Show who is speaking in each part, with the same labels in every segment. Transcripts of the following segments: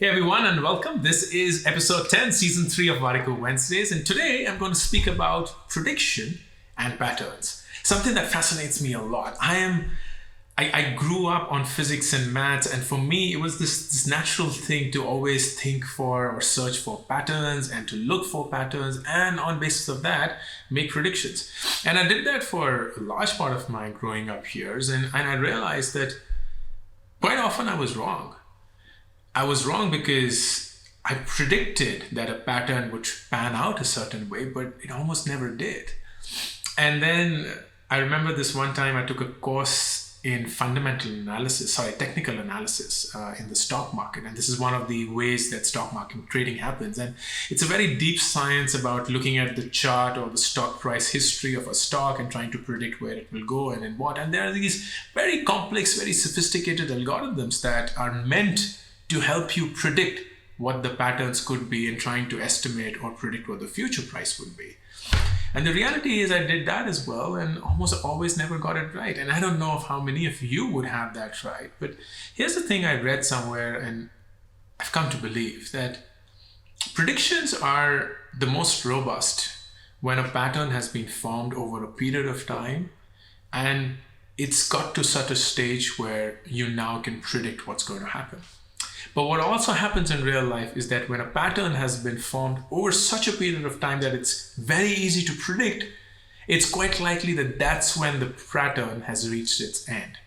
Speaker 1: Hey everyone and welcome. This is episode 10, season 3 of Warikoo Wednesdays, and today I'm going to speak about prediction and patterns. Something that fascinates me a lot. I grew up on physics and maths, and for me it was this natural thing to always think for or search for patterns and to look for patterns, and on basis of that make predictions. And I did that for a large part of my growing up years, and I realized that quite often I was wrong. I was wrong because I predicted that a pattern would pan out a certain way, but it almost never did. And then I remember this one time I took a course in technical analysis in the stock market. And this is one of the ways that stock market trading happens. And it's a very deep science about looking at the chart or the stock price history of a stock and trying to predict where it will go and in what. And there are these very complex, very sophisticated algorithms that are meant to help you predict what the patterns could be and trying to estimate or predict what the future price would be. And the reality is I did that as well and almost always never got it right. And I don't know how many of you would have that right. But here's the thing I read somewhere, and I've come to believe that predictions are the most robust when a pattern has been formed over a period of time and it's got to such a stage where you now can predict what's going to happen. But what also happens in real life is that when a pattern has been formed over such a period of time that it's very easy to predict, it's quite likely that that's when the pattern has reached its end.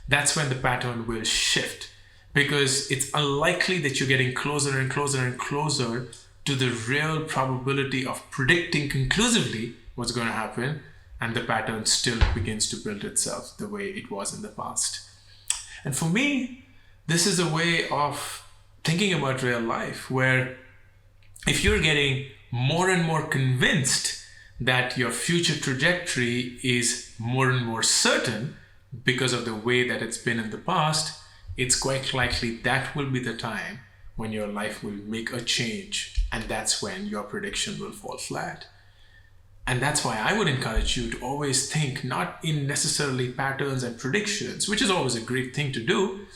Speaker 1: That's when the pattern will shift, because it's unlikely that you're getting closer and closer and closer to the real probability of predicting conclusively what's going to happen, and the pattern still begins to build itself the way it was in the past. And for me, this is a way of thinking about real life, where if you're getting more and more convinced that your future trajectory is more and more certain because of the way that it's been in the past, it's quite likely that will be the time when your life will make a change, and that's when your prediction will fall flat. And that's why I would encourage you to always think not in necessarily patterns and predictions, which is always a great thing to do,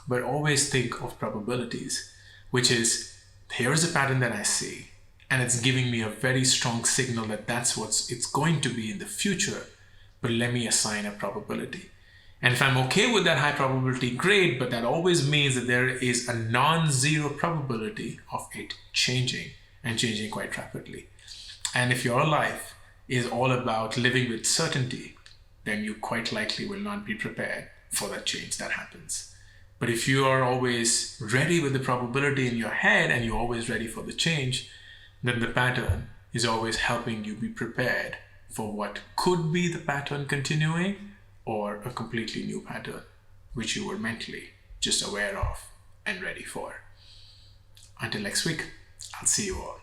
Speaker 1: but always think of probabilities, which is, here's a pattern that I see, and it's giving me a very strong signal that that's what it's going to be in the future, but let me assign a probability. And if I'm okay with that high probability, great, but that always means that there is a non-zero probability of it changing, and changing quite rapidly. And if your life is all about living with certainty, then you quite likely will not be prepared for that change that happens. But if you are always ready with the probability in your head and you're always ready for the change, then the pattern is always helping you be prepared for what could be the pattern continuing or a completely new pattern, which you were mentally just aware of and ready for. Until next week, I'll see you all.